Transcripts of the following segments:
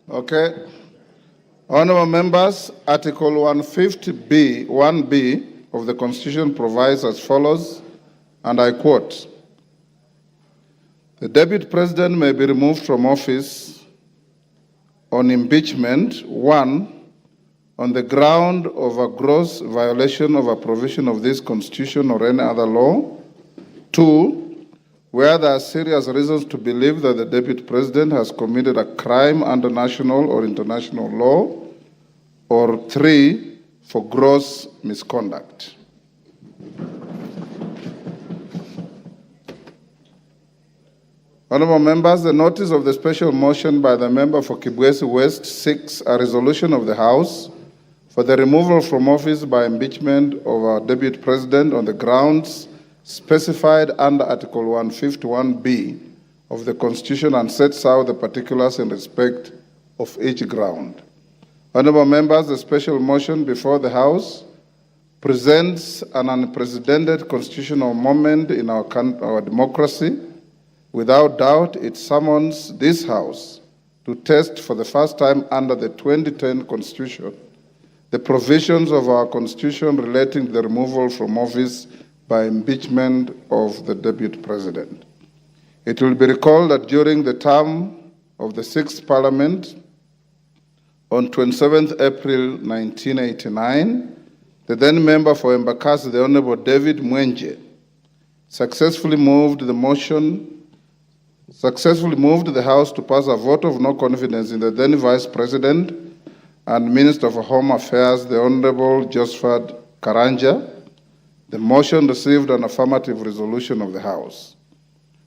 Okay. Honorable members, Article 150B, 1B of the Constitution provides as follows, and I quote, "The Deputy President may be removed from office on impeachment, 1, on the ground of a gross violation of a provision of this Constitution or any other law, 2, where there are serious reasons to believe that the Deputy President has committed a crime under national or international law, or 3, for gross misconduct." Honorable members, the notice of the special motion by the member for Kibwezi West seeks a resolution of the House for the removal from office by impeachment of our Deputy President on the grounds specified under Article 151B of the Constitution and sets out the particulars in respect of each ground. Honorable members, the special motion before the House presents an unprecedented constitutional moment in our democracy. Without doubt, it summons this House to test for the first time under the 2010 Constitution the provisions of our Constitution relating to the removal from office by impeachment of the Deputy President. It will be recalled that during the term of the 6th Parliament, on 27th April 1989, the then member for Embakasi, the Honorable David Mwenje, successfully moved the House to pass a vote of no confidence in the then Vice President and Minister for Home Affairs, the Honorable Josephat Karanja. The motion received an affirmative resolution of the House.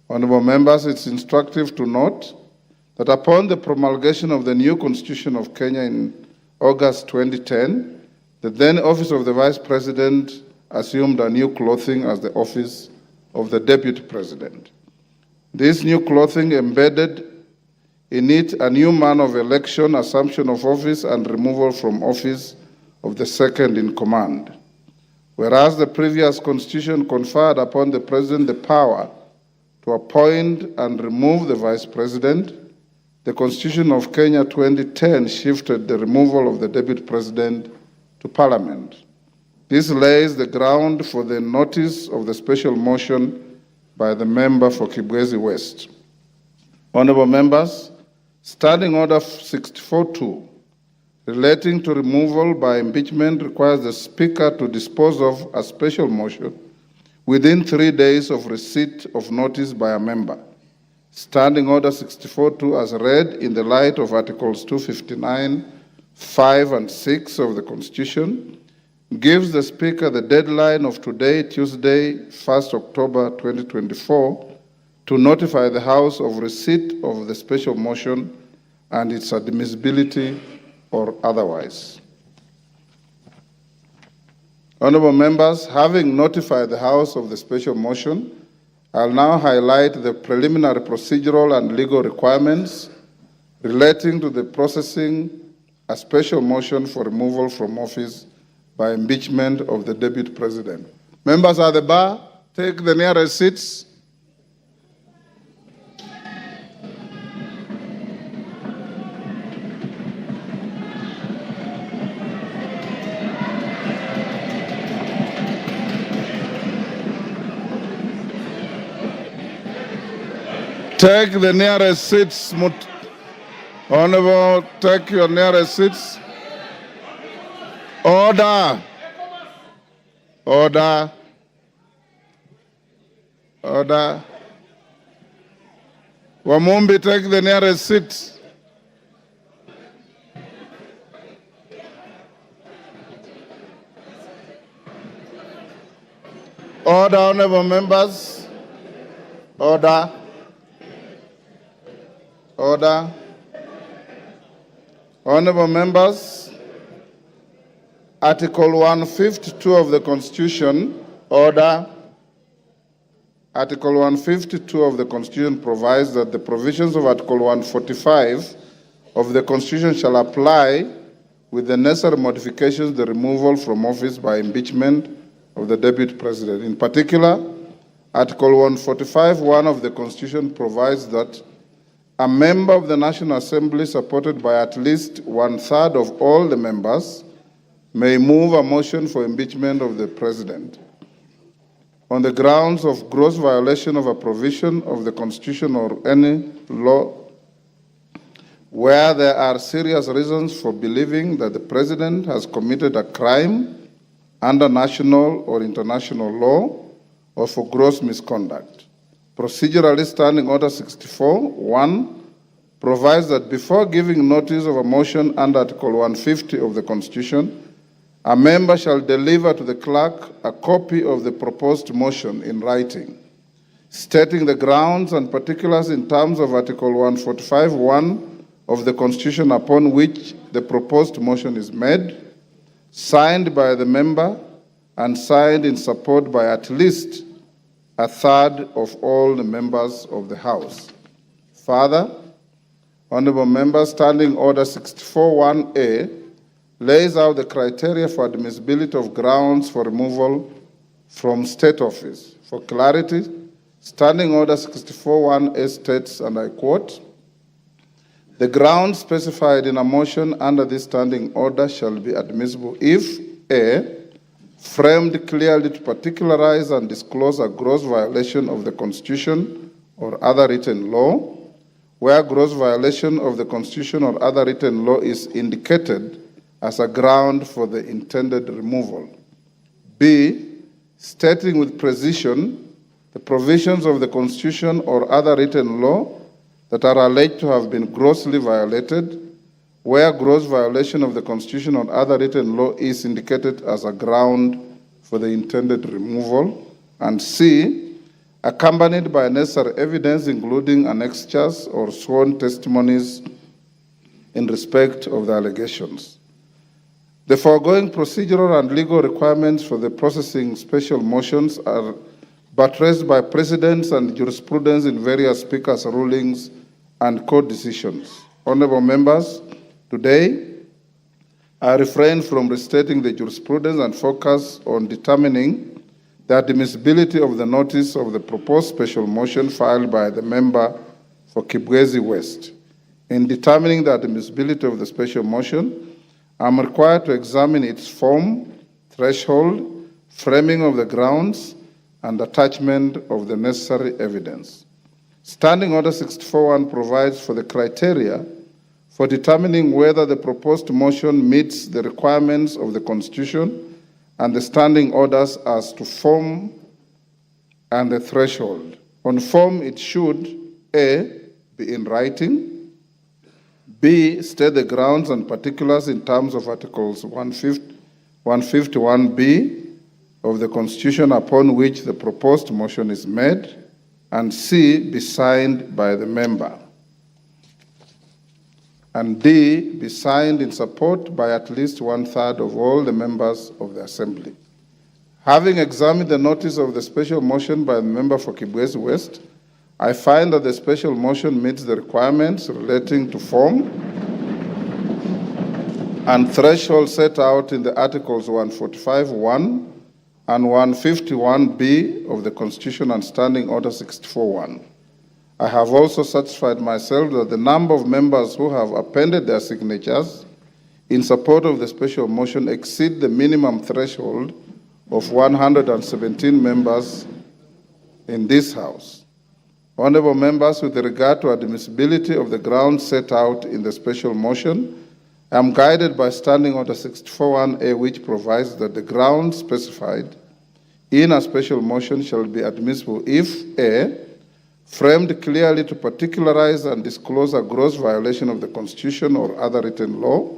Honorable members, it's instructive to note that upon the promulgation of the new Constitution of Kenya in August 2010, the then office of the Vice President assumed a new clothing as the office of the Deputy President. This new clothing embedded in it a new manner of election, assumption of office, and removal from office of the second in command. Whereas the previous Constitution conferred upon the President the power to appoint and remove the Vice President, the Constitution of Kenya 2010 shifted the removal of the Deputy President to Parliament. This lays the ground for the notice of the special motion by the member for Kibwezi West. Honorable members, Standing Order 64.2 relating to removal by impeachment requires the Speaker to dispose of a special motion within 3 days of receipt of notice by a member. Standing Order 64.2 as read in the light of Articles 259, 5 and 6 of the Constitution gives the Speaker the deadline of today, Tuesday, 1st October 2024, to notify the House of receipt of the special motion and its admissibility or otherwise. Honorable members, having notified the House of the special motion, I'll now highlight the preliminary procedural and legal requirements relating to the processing a special motion for removal from office by impeachment of the Deputy President. Members at the bar, take the nearest seats. Take the nearest seats. Honorable, take your nearest seats. Order. Order. Order. Wamumbi, take the nearest seat. Order, honorable members. Order. Order. Honorable members, Article 152 of the Constitution, order. Article 152 of the Constitution provides that the provisions of Article 145 of the Constitution shall apply with the necessary modifications the removal from office by impeachment of the Deputy President. In particular, Article 145(1) of the Constitution provides that a member of the National Assembly supported by at least 1/3 of all the members may move a motion for impeachment of the President on the grounds of gross violation of a provision of the Constitution or any law where there are serious reasons for believing that the President has committed a crime under national or international law or for gross misconduct. Procedurally, Standing Order 64(1) provides that before giving notice of a motion under Article 150 of the Constitution, a member shall deliver to the clerk a copy of the proposed motion in writing, stating the grounds and particulars in terms of Article 145(1) of the Constitution upon which the proposed motion is made, signed by the member and signed in support by at least 1/3 of all the members of the House. Further, Honorable Members, Standing Order 64(1)A lays out the criteria for admissibility of grounds for removal from state office. For clarity, Standing Order 64(1)A states, and I quote, "The grounds specified in a motion under this standing order shall be admissible if A, framed clearly to particularize and disclose a gross violation of the Constitution or other written law, where gross violation of the Constitution or other written law is indicated as a ground for the intended removal. B, stating with precision the provisions of the Constitution or other written law that are alleged to have been grossly violated, where gross violation of the Constitution or other written law is indicated as a ground for the intended removal. And C, accompanied by necessary evidence, including annexures or sworn testimonies in respect of the allegations. The foregoing procedural and legal requirements for the processing special motions are buttressed by precedents and jurisprudence in various speakers' rulings and court decisions. Honorable members, today I refrain from restating the jurisprudence and focus on determining the admissibility of the notice of the proposed special motion filed by the member for Kibwezi West. In determining the admissibility of the special motion, I am required to examine its form, threshold, framing of the grounds, and attachment of the necessary evidence. Standing Order 64(1) provides for the criteria for determining whether the proposed motion meets the requirements of the Constitution and the standing orders as to form and the threshold. On form, it should A, be in writing, B, state the grounds and particulars in terms of Articles 151B of the Constitution upon which the proposed motion is made, and C, be signed by the member, and D, be signed in support by at least 1/3 of all the members of the Assembly. Having examined the notice of the special motion by the member for Kibwezi West, I find that the special motion meets the requirements relating to form and threshold set out in the Articles 145(1) and 151B of the Constitution and Standing Order 64(1). I have also satisfied myself that the number of members who have appended their signatures in support of the special motion exceed the minimum threshold of 117 members in this House. Honorable members, with regard to admissibility of the grounds set out in the special motion, I am guided by Standing Order 64(1)A, which provides that the grounds specified in a special motion shall be admissible if A, framed clearly to particularize and disclose a gross violation of the Constitution or other written law,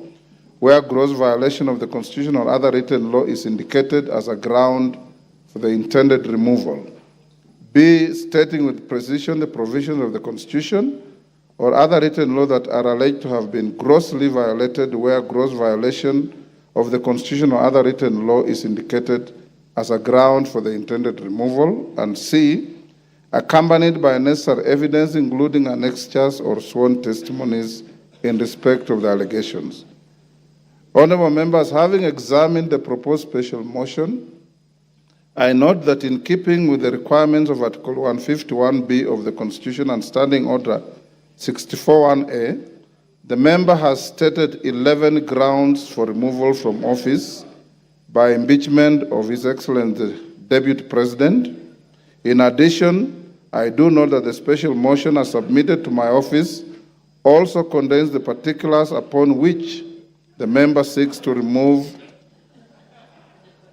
where gross violation of the Constitution or other written law is indicated as a ground for the intended removal. B, stating with precision the provisions of the Constitution or other written law that are alleged to have been grossly violated, where gross violation of the Constitution or other written law is indicated as a ground for the intended removal. And C, accompanied by necessary evidence, including annexures or sworn testimonies in respect of the allegations. Honorable members, having examined the proposed special motion, I note that in keeping with the requirements of Article 151B of the Constitution and Standing Order 64(1)(a), the member has stated 11 grounds for removal from office by impeachment of His Excellency Deputy President. In addition, I do note that the special motion as submitted to my office also contains the particulars upon which the member seeks to move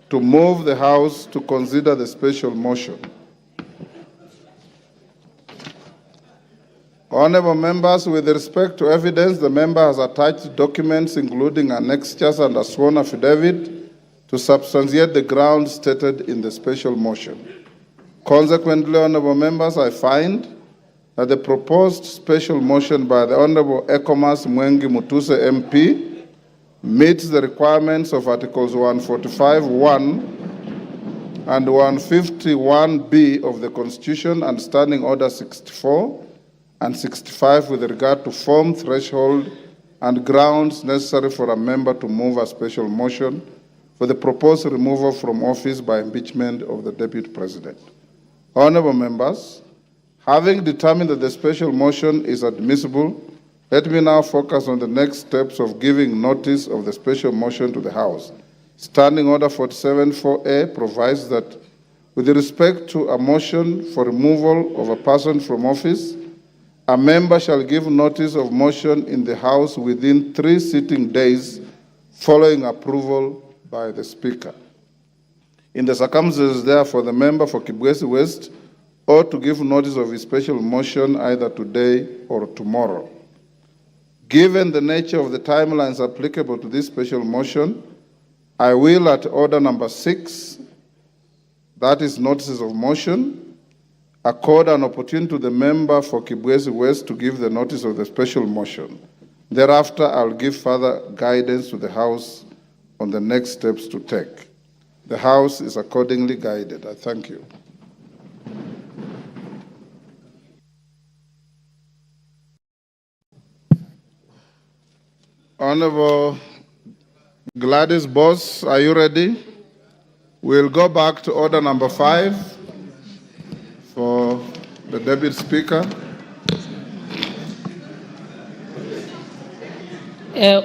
the House to consider the special motion. Honourable members, with respect to evidence, the member has attached documents including annexures and a sworn affidavit to substantiate the grounds stated in the special motion. Consequently, honourable members, I find that the proposed special motion by the Honourable Ekomas Mwengi Mutuse MP meets the requirements of Articles 145(1) and 151(b) of the Constitution and Standing Order 64 and 65 with regard to form, threshold, and grounds necessary for a member to move a special motion for the proposed removal from office by impeachment of the Deputy President. Honourable members, having determined that the special motion is admissible, let me now focus on the next steps of giving notice of the special motion to the House. Standing Order 47(4)(a) provides that with respect to a motion for removal of a person from office, a member shall give notice of motion in the House within 3 sitting days following approval by the Speaker. In the circumstances, therefore, the member for Kibwezi West ought to give notice of his special motion either today or tomorrow. Given the nature of the timelines applicable to this special motion, I will, at order number 6, that is notices of motion, accord an opportunity to the member for Kibwezi West to give the notice of the special motion. Thereafter, I'll give further guidance to the House on the next steps to take. The House is accordingly guided. I thank you. Honorable Gladys Boss, are you ready? We'll go back to order number 5 for the Deputy Speaker.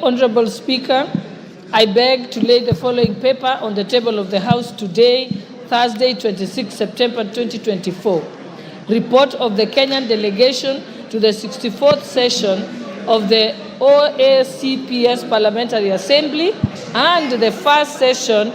Honorable Speaker, I beg to lay the following paper on the table of the House today, Thursday, 26 September 2024. Report of the Kenyan delegation to the 64th session of the OACPS Parliamentary Assembly and the first session